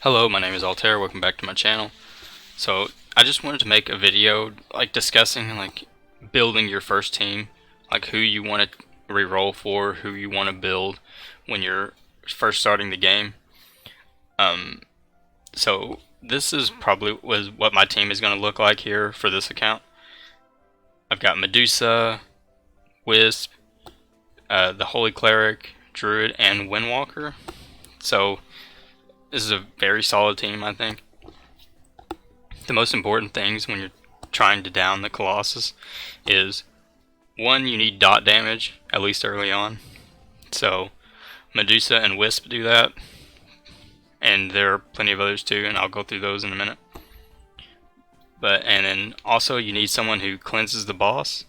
Hello, my name is Altair. Welcome back to my channel. So I just wanted to make a video discussing building your first team, like who you want to re-roll for, who you want to build when you're first starting the game. So this is probably was what my team is going to look like here for this account. I've got Medusa, Wisp, the Holy Cleric, Druid, and Windwalker. So this is a very solid team, I think. The most important things when you're trying to down the Colossus is, one, you need dot damage, at least early on. So Medusa and Wisp do that, and there are plenty of others too, and I'll go through those in a minute. And then also you need someone who cleanses the boss.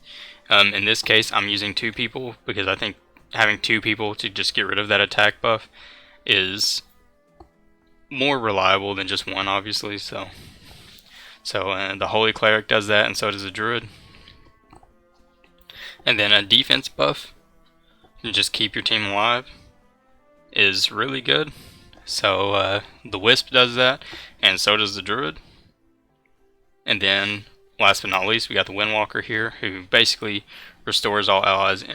In this case, I'm using 2 people because I think having 2 people to just get rid of that attack buff is more reliable than just one, obviously. So the Holy Cleric does that, and so does the Druid. And then a defense buff to just keep your team alive is really good. So the Wisp does that, and so does the Druid. And then, last but not least, we got the Windwalker here, who basically restores allies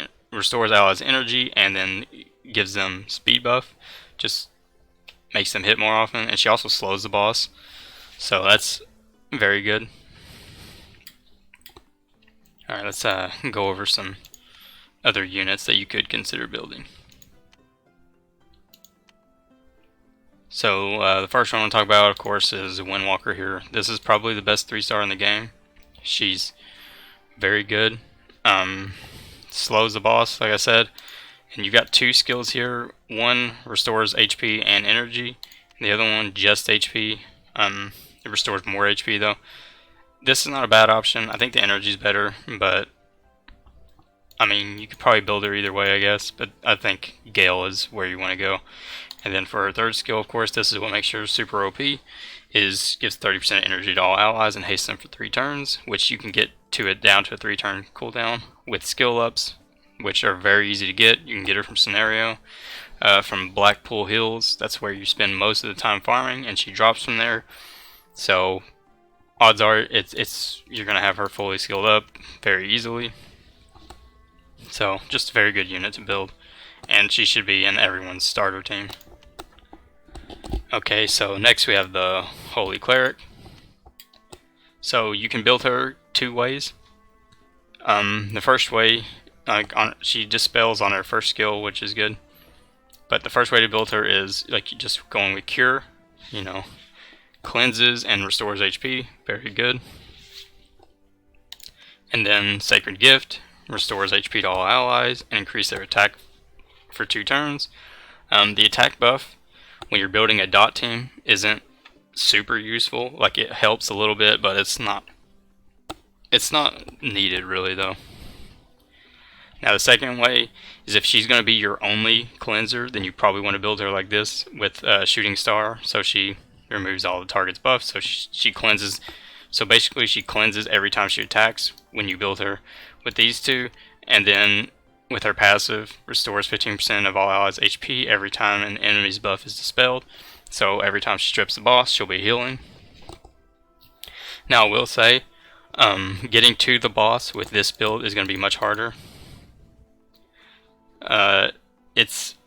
energy, and then gives them speed buff. Just makes them hit more often, and she also slows the boss. So that's very good. Alright, let's go over some other units that you could consider building. So the first one I want to talk about, of course, is Windwalker here. This is probably the best 3-star in the game. She's very good. Slows the boss, like I said. And you've got 2 skills here. One restores HP and energy. The other one just HP. It restores more HP though. This is not a bad option. I think the energy is better, but I mean, you could probably build her either way, I guess. But I think Gale is where you want to go. And then for her third skill, of course, this is what makes her super OP. Gives 30% energy to all allies and hastes them for 3 turns, which you can get to it down to a 3-turn cooldown with skill ups, which are very easy to get. You can get her from Scenario, from Blackpool Hills. That's where you spend most of the time farming, and she drops from there. So odds are you're gonna have her fully skilled up very easily. So just a very good unit to build, and she should be in everyone's starter team. Okay, so next we have the Holy Cleric. So you can build her 2 ways. The first way, she dispels on her first skill, which is good. But the first way to build her is just going with Cure, cleanses and restores HP, very good. And then Sacred Gift, restores HP to all allies and increase their attack for 2 turns. The attack buff, when you're building a dot team, isn't super useful. Like, it helps a little bit, but it's not needed really though. Now the second way is, if she's going to be your only cleanser, then you probably want to build her like this with Shooting Star, so she removes all the target's buffs, so she cleanses. So basically she cleanses every time she attacks when you build her with these 2, and then with her passive, restores 15% of all allies HP every time an enemy's buff is dispelled. So every time she strips the boss, she'll be healing. Now I will say, getting to the boss with this build is going to be much harder.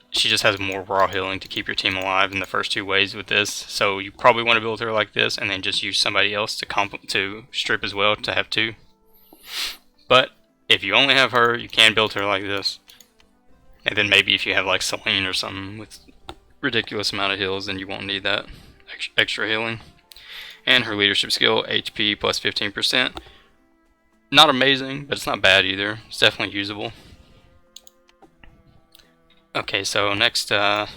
She just has more raw healing to keep your team alive in the first 2 ways with this, so you probably want to build her like this and then just use somebody else to strip as well, to have 2. But if you only have her, you can build her like this. And then maybe if you have like Selene or something with ridiculous amount of heals, then you won't need that extra healing. And her leadership skill, HP plus 15%. Not amazing, but it's not bad either. It's definitely usable. Okay, so next, let's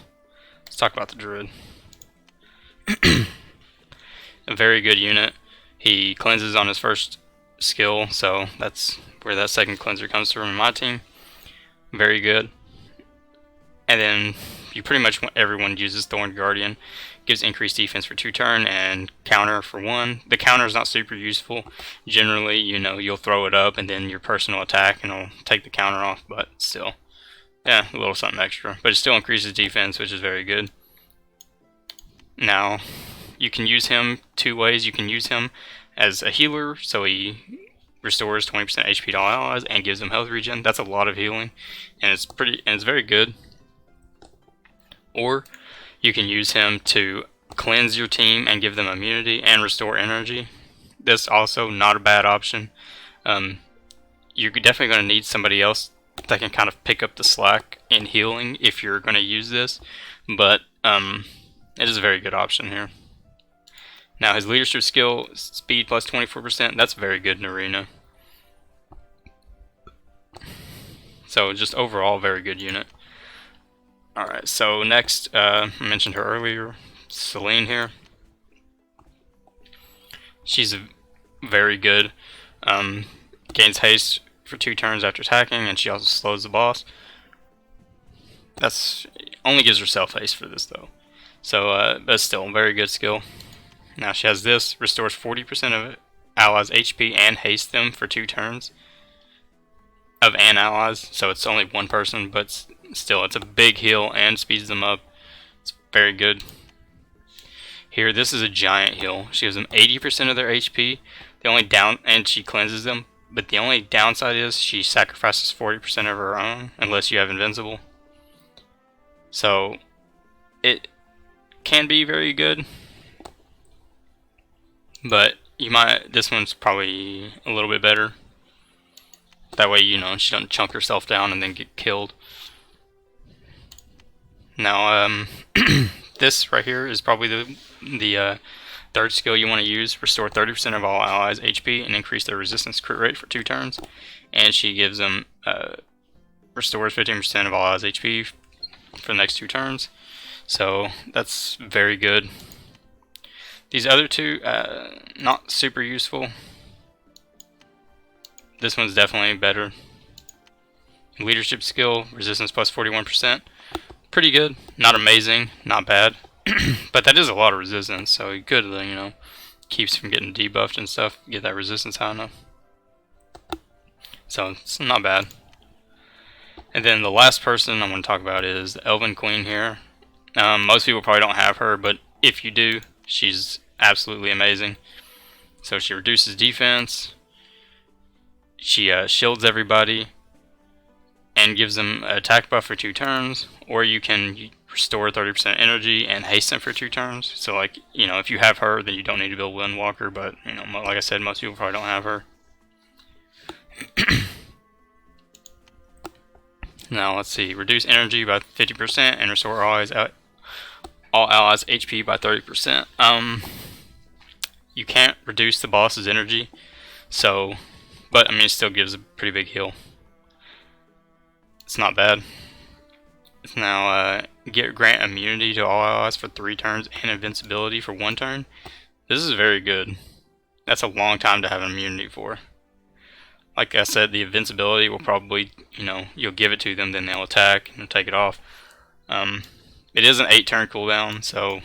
talk about the Druid. A very good unit. He cleanses on his first skill, so that's where that second cleanser comes from in my team. Very good. And then you pretty much want everyone uses Thorn Guardian. Gives increased defense for 2 turns and counter for 1. The counter is not super useful. Generally, you'll throw it up and then your personal attack and it'll take the counter off, but still. Yeah, a little something extra. But it still increases defense, which is very good. Now, you can use him two ways. You can use him as a healer, so he restores 20% HP to all allies and gives them health regen. That's a lot of healing, and it's very good. Or you can use him to cleanse your team and give them immunity and restore energy. This also not a bad option. You're definitely going to need somebody else that can kind of pick up the slack in healing if you're going to use this, but it is a very good option here. Now his leadership skill, speed plus 24%, that's very good in Arena. So just overall, very good unit. Alright, so next, I mentioned her earlier, Selene here. She's very good. Gains haste for 2 turns after attacking, and she also slows the boss. That's only gives herself haste for this though. So, but still, very good skill. Now she has this, restores 40% of allies' HP and haste them for 2 turns of an allies. So it's only one person, but still, it's a big heal and speeds them up. It's very good. Here, this is a giant heal. She gives them 80% of their HP. The only and she cleanses them. But the only downside is she sacrifices 40% of her own, unless you have invincible. So it can be very good, but this one's probably a little bit better. That way, she doesn't chunk herself down and then get killed. Now, this right here is probably the third skill you want to use. Restore 30% of all allies' HP and increase their resistance crit rate for 2 turns. And she gives them restores 15% of all allies' HP for the next 2 turns. So that's very good. These other two, not super useful. This one's definitely better. Leadership skill, resistance plus 41%. Pretty good. Not amazing, not bad. But that is a lot of resistance, so you could, keeps from getting debuffed and stuff, get that resistance high enough. So it's not bad. And then the last person I'm going to talk about is the Elven Queen here. Most people probably don't have her, but if you do, she's absolutely amazing. So she reduces defense, she shields everybody, and gives them an attack buff for 2 turns, or you can restore 30% energy and haste them for 2 turns. So if you have her, then you don't need to build Windwalker, but like I said, most people probably don't have her. Now let's see, reduce energy by 50% and restore all allies HP by 30%. You can't reduce the boss's energy, but it still gives a pretty big heal. It's not bad. Now grant immunity to all allies for 3 turns and invincibility for 1 turn. This is very good. That's a long time to have immunity for. Like I said, the invincibility will probably, you'll give it to them, then they'll attack and take it off. It is an 8-turn cooldown, so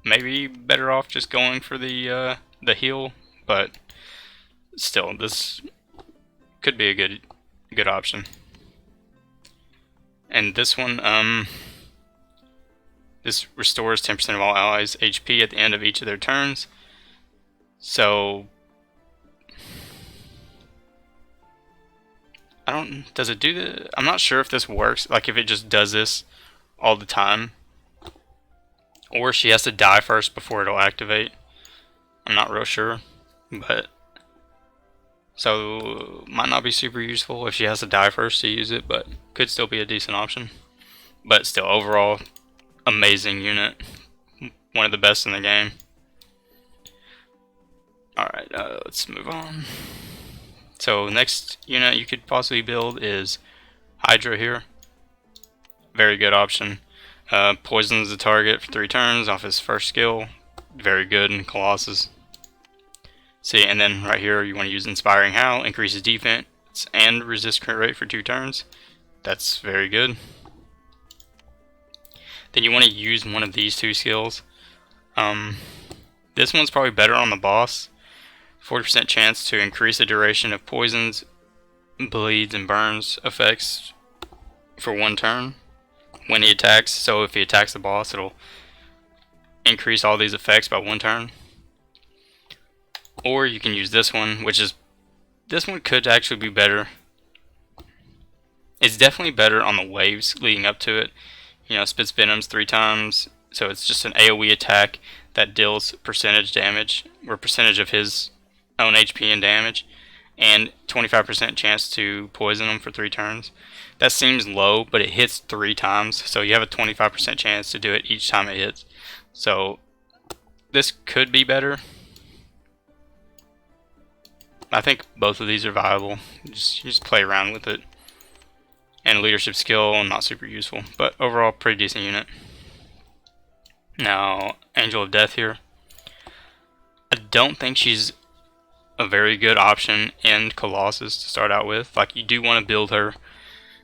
maybe better off just going for the heal, but still, this could be a good option. And this one, this restores 10% of all allies' HP at the end of each of their turns. So does it do the, I'm not sure if this works, like if it just does this all the time, or she has to die first before it'll activate. I'm not real sure, but so might not be super useful if she has to die first to use it, but could still be a decent option. But still, overall, amazing unit, one of the best in the game. Alright, let's move on. So next unit you could possibly build is Hydra here. Very good option. Poisons the target for 3 turns off his first skill. Very good in Colossus. See, and then right here you want to use Inspiring Howl, increases defense and resist crit rate for 2 turns. That's very good. Then you want to use one of these 2 skills. This one's probably better on the boss. 40% chance to increase the duration of poisons, bleeds, and burns effects for 1 turn when he attacks. So if he attacks the boss, it'll increase all these effects by 1 turn. Or you can use this one, this one could actually be better. It's definitely better on the waves leading up to it. You know, spits venoms 3 times, so it's just an AoE attack that deals percentage damage, or percentage of his own HP and damage, and 25% chance to poison him for 3 turns. That seems low, but it hits 3 times, so you have a 25% chance to do it each time it hits. So this could be better. I think both of these are viable. Just play around with it. And leadership skill, not super useful, but overall pretty decent unit. Now, Angel of Death here. I don't think she's a very good option in Colossus to start out with. Like, you do want to build her.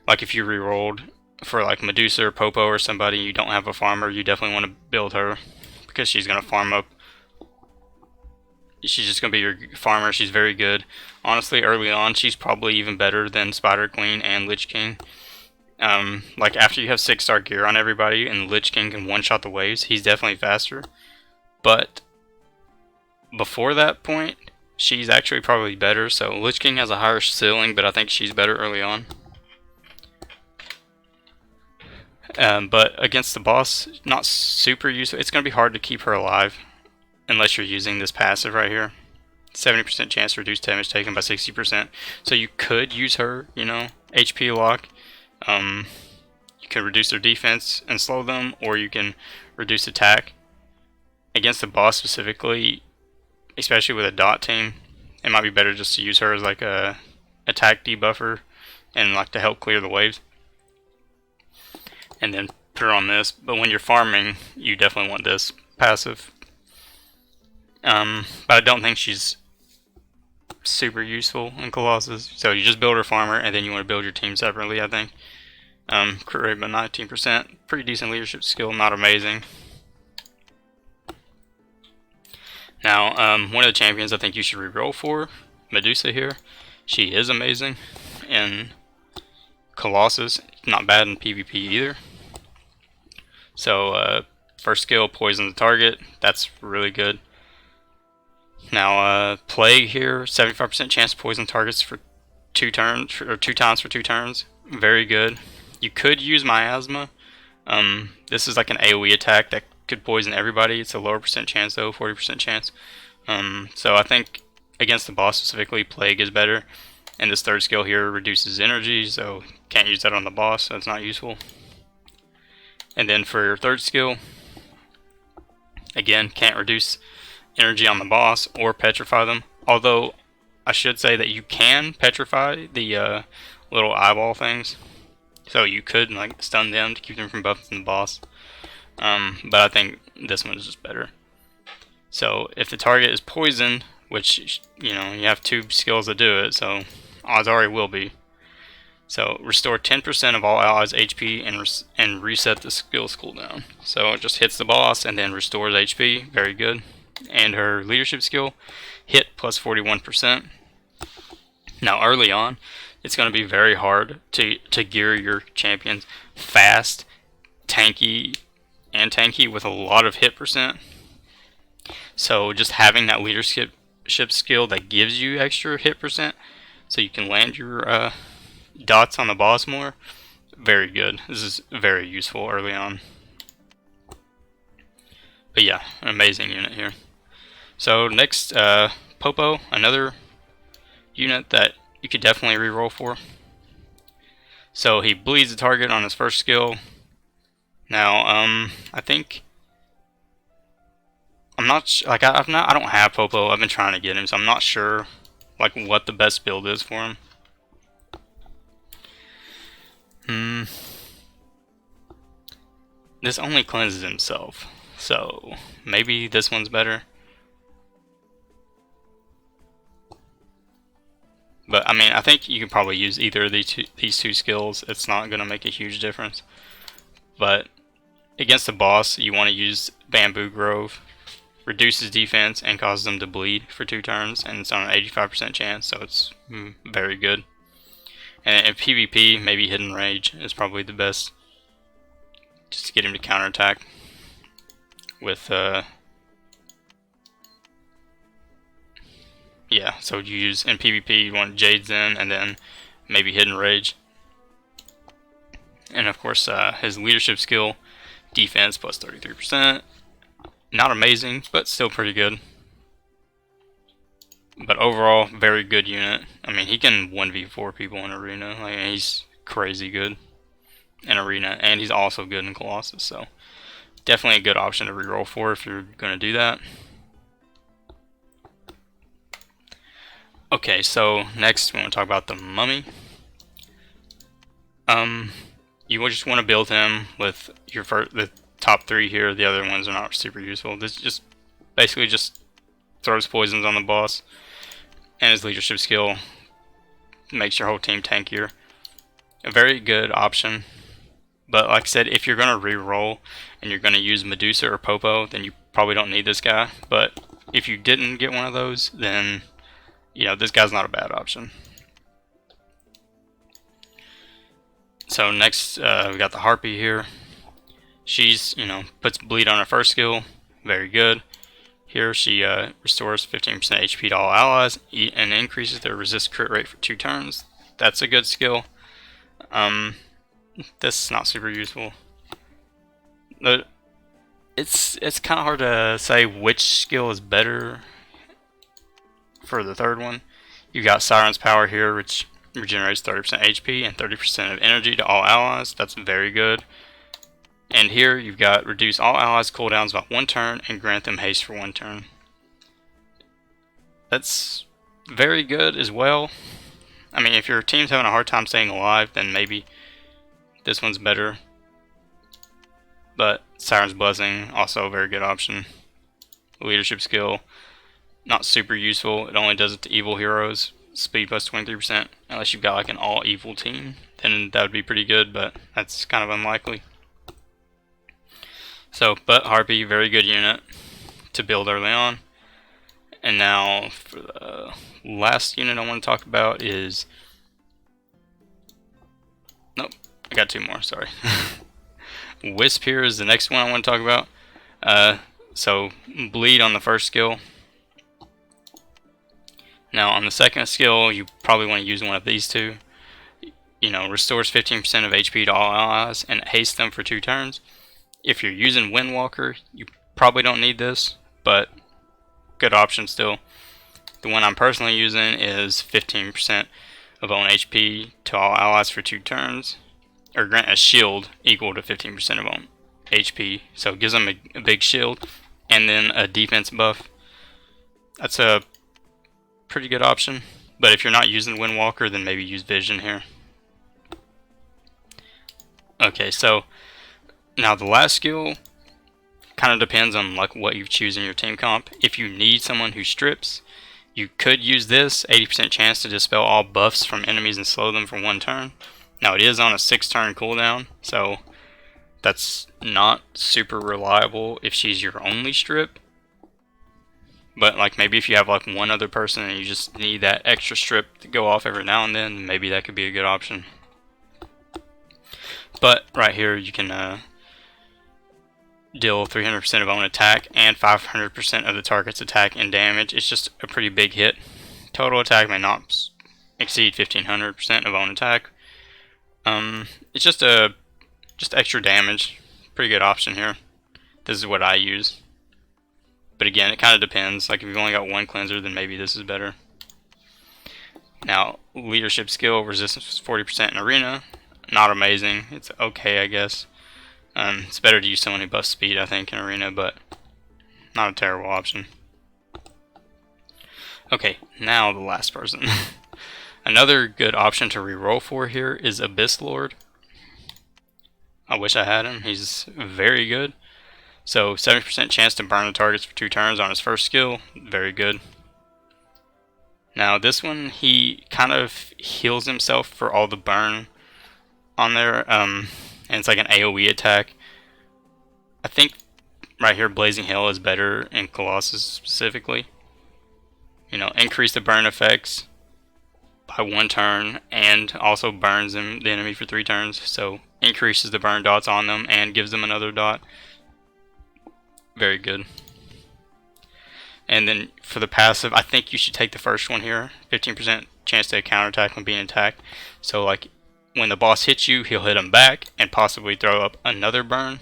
Like, if you rerolled for like Medusa or Popo or somebody, you don't have a farmer, you definitely want to build her because she's going to farm up. She's just going to be your farmer. She's very good. Honestly, early on, she's probably even better than Spider Queen and Lich King. Like, after you have 6-star gear on everybody and Lich King can one-shot the waves, he's definitely faster. But before that point, she's actually probably better. So Lich King has a higher ceiling, but I think she's better early on. But against the boss, not super useful. It's going to be hard to keep her alive unless you're using this passive right here. 70% chance to reduce damage taken by 60%. So you could use her, you know, HP lock. You can reduce their defense and slow them, or you can reduce attack. Against the boss specifically, especially with a dot team, it might be better just to use her as like a attack debuffer and like to help clear the waves. And then put her on this. But when you're farming, you definitely want this passive. But I don't think she's super useful in Colossus. So you just build her farmer, and then you want to build your team separately, I think. Crit rate by 19%. Pretty decent leadership skill, not amazing. Now, one of the champions I think you should reroll for, Medusa here. She is amazing in Colossus. Not bad in PvP either. So, first skill, poison the target. That's really good. Now, Plague here, 75% chance to poison targets for 2 turns, or 2 times for 2 turns. Very good. You could use Miasma. This is like an AoE attack that could poison everybody. It's a lower percent chance though, 40% chance. So I think against the boss specifically, Plague is better. And this third skill here reduces energy, so can't use that on the boss, so it's not useful. And then for your third skill, again, can't reduce energy on the boss or petrify them. Although I should say that you can petrify the little eyeball things, so you could like stun them to keep them from buffing the boss. But I think this one is just better. So if the target is poisoned, which, you know, you have 2 skills to do it, so odds are it will be. So restore 10% of all allies' HP and reset the skill's cooldown. So it just hits the boss and then restores HP. Very good. And her leadership skill, hit plus 41%. Now early on, it's going to be very hard to gear your champions fast, tanky with a lot of hit percent. So just having that leadership skill that gives you extra hit percent, so you can land your dots on the boss more, very good. This is very useful early on. But yeah, an amazing unit here. So next, Popo, another unit that you could definitely reroll for. So he bleeds the target on his first skill. Now, I think I don't have Popo. I've been trying to get him, so I'm not sure like what the best build is for him. This only cleanses himself, so maybe this one's better. But I mean, I think you can probably use either of these two skills. It's not going to make a huge difference. But against the boss, you want to use Bamboo Grove. Reduces defense and causes them to bleed for 2 turns, and it's on an 85% chance, so it's very good. And in PvP, maybe Hidden Rage is probably the best, just to get him to counterattack. with yeah, so you use in PvP you want Jade's in and then maybe Hidden Rage. And of course his leadership skill, defense plus 33%. Not amazing, but still pretty good. But overall, very good unit. I mean, he can 1v4 people in Arena. Like, he's crazy good in Arena, and he's also good in Colossus. So, definitely a good option to reroll for if you're going to do that. Okay, so next we want to talk about the Mummy. You just want to build him with your the top 3 here. The other ones are not super useful. This just basically just throws poisons on the boss, and his leadership skill makes your whole team tankier. A very good option, but like I said, if you're going to re-roll and you're going to use Medusa or Popo, then you probably don't need this guy. But if you didn't get one of those, then you know, this guy's not a bad option. So next we got the Harpy here. She's, you know, puts bleed on her first skill, very good. Here she restores 15% HP to all allies and increases their resist crit rate for 2 turns. That's a good skill. This is not super useful. But it's kind of hard to say which skill is better for the third one. You got Siren's Power here, which regenerates 30% HP and 30% of energy to all allies. That's very good. And here you've got reduce all allies cooldowns by 1 turn and grant them haste for 1 turn. That's very good as well. I mean, if your team's having a hard time staying alive, then maybe this one's better. But Siren's Blessing, also a very good option. Leadership skill, not super useful. It only does it to evil heroes. Speed plus 23%, unless you've got like an all evil team, then that would be pretty good, but that's kind of unlikely. So, but Harpy, very good unit to build early on. And now for the last unit I want to talk about is, nope, I got 2 more, sorry. Wispier is the next one I want to talk about. So bleed on the first skill. Now on the second skill, you probably want to use one of these 2. You know, restores 15% of HP to all allies and haste them for 2 turns. If you're using Windwalker, you probably don't need this, but good option still. The one I'm personally using is 15% of own HP to all allies for 2 turns, or grant a shield equal to 15% of own HP. So it gives them a big shield and then a defense buff. That's a pretty good option, but if you're not using Windwalker, then maybe use Vision here. Okay, so now the last skill kind of depends on like what you choose in your team comp. If you need someone who strips, you could use this 80% chance to dispel all buffs from enemies and slow them for 1 turn. Now it is on a 6 turn cooldown, so that's not super reliable if she's your only strip. But like maybe if you have like one other person and you just need that extra strip to go off every now and then, maybe that could be a good option. But right here you can deal 300% of own attack and 500% of the target's attack and damage. It's just a pretty big hit. Total attack may not exceed 1500% of own attack. It's just extra damage. Pretty good option here. This is what I use. But again, it kind of depends. Like if you've only got 1 cleanser, then maybe this is better. Now, leadership skill, resistance 40% in arena. Not amazing. It's okay, I guess. It's better to use someone who buffs speed, I think, in arena, but not a terrible option. Okay, now the last person. Another good option to reroll for here is Abyss Lord. I wish I had him. He's very good. So 70% chance to burn the targets for 2 turns on his first skill. Very good. Now this one, he kind of heals himself for all the burn on there. And it's like an AoE attack. I think right here Blazing Hail is better in Colossus specifically. You know, increase the burn effects by 1 turn and also burns the enemy for 3 turns. So increases the burn dots on them and gives them another dot. very good. And then for the passive, I think you should take the first one here. 15% chance to counterattack when being attacked. So like when the boss hits you, he'll hit him back and possibly throw up another burn.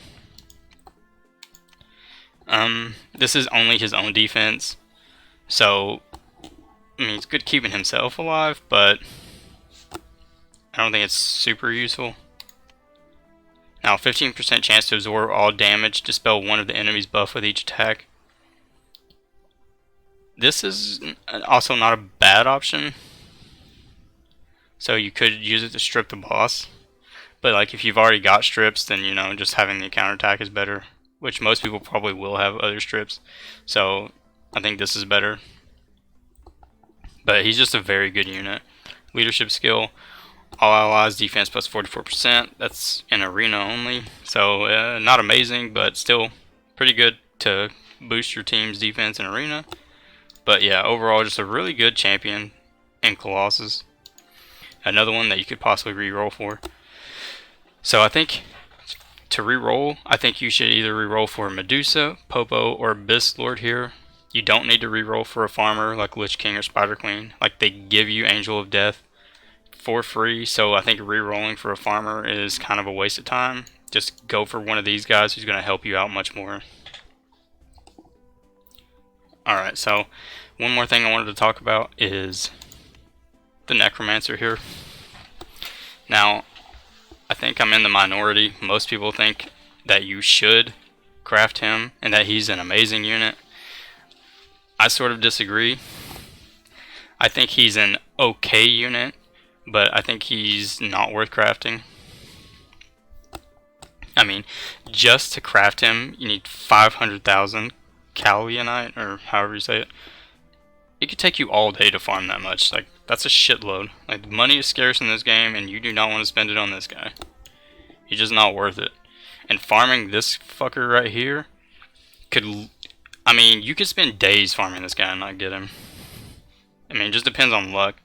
This is only his own defense. So, I mean, it's good keeping himself alive, but I don't think it's super useful. Now, 15% chance to absorb all damage, dispel one of the enemy's buff with each attack. This is also not a bad option. So you could use it to strip the boss. But like if you've already got strips, then you know, just having the counterattack is better. Which most people probably will have other strips. So I think this is better. But he's just a very good unit. Leadership skill. All allies defense plus 44%. That's in arena only. So not amazing, but still pretty good to boost your team's defense in arena. But yeah, overall just a really good champion in Colossus. Another one that you could possibly reroll for. So I think to reroll, I think you should either reroll for Medusa, Popo, or Abyss Lord here. You don't need to reroll for a farmer like Lich King or Spider Queen. Like they give you Angel of Death for free, so I think rerolling for a farmer is kind of a waste of time. Just go for one of these guys who's going to help you out much more. Alright, so one more thing I wanted to talk about is the Necromancer here. Now, I think I'm in the minority. Most people think that you should craft him and that he's an amazing unit. I sort of disagree. I think he's an okay unit, but I think he's not worth crafting. I mean, just to craft him, you need 500,000 Calibria, or however you say it. It could take you all day to farm that much. Like, that's a shitload. Like, money is scarce in this game, and you do not want to spend it on this guy. He's just not worth it. And farming this fucker right here could... I mean, you could spend days farming this guy and not get him. I mean, it just depends on luck.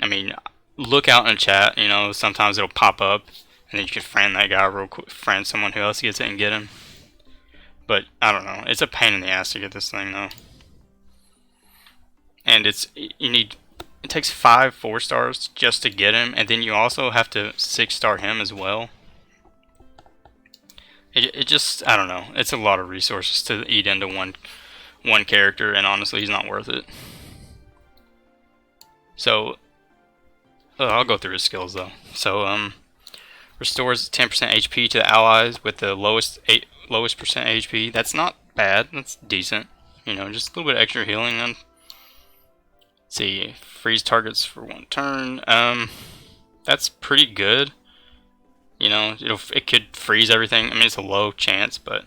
I mean, look out in chat, you know, sometimes it'll pop up, and then you can friend that guy real quick, friend someone who else gets it and get him. But, I don't know, it's a pain in the ass to get this thing, though. And it takes 5 4-stars just to get him, and then you also have to 6-star him as well. It just, I don't know, it's a lot of resources to eat into one character, and honestly, he's not worth it. So, I'll go through his skills though. So, restores 10% HP to the allies with the lowest percent HP. That's not bad, that's decent. You know, just a little bit extra healing on. See, freeze targets for 1 turn. That's pretty good. You know, it could freeze everything. I mean, it's a low chance, but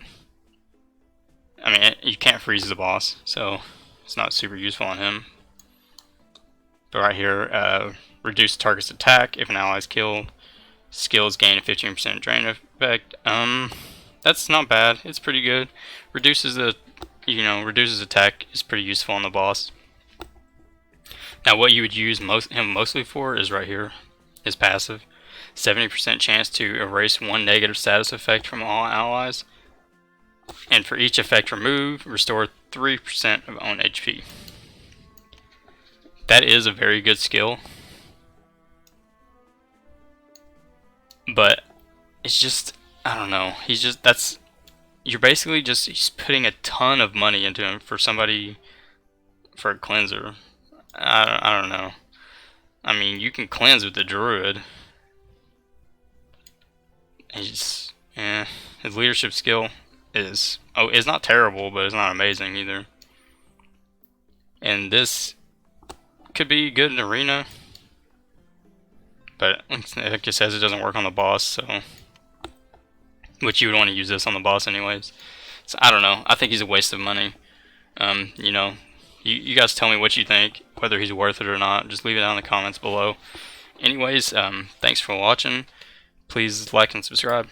I mean, you can't freeze the boss, so it's not super useful on him. But right here, reduce target's attack if an ally is killed. Skills gain a 15% drain effect. That's not bad. It's pretty good. Reduces attack is pretty useful on the boss. Now, what you would use him mostly for is right here, his passive. 70% chance to erase 1 negative status effect from all allies. And for each effect removed, restore 3% of own HP. That is a very good skill. But it's just, I don't know. You're basically just putting a ton of money into him for a cleanser. I don't know. I mean, you can cleanse with the Druid. His leadership skill is not terrible, but it's not amazing either. And this could be good in arena, but like it says, it doesn't work on the boss, so which you would want to use this on the boss anyways. So I don't know. I think he's a waste of money. You know, you guys tell me what you think, whether he's worth it or not. Just leave it down in the comments below. Anyways, thanks for watching. Please like and subscribe.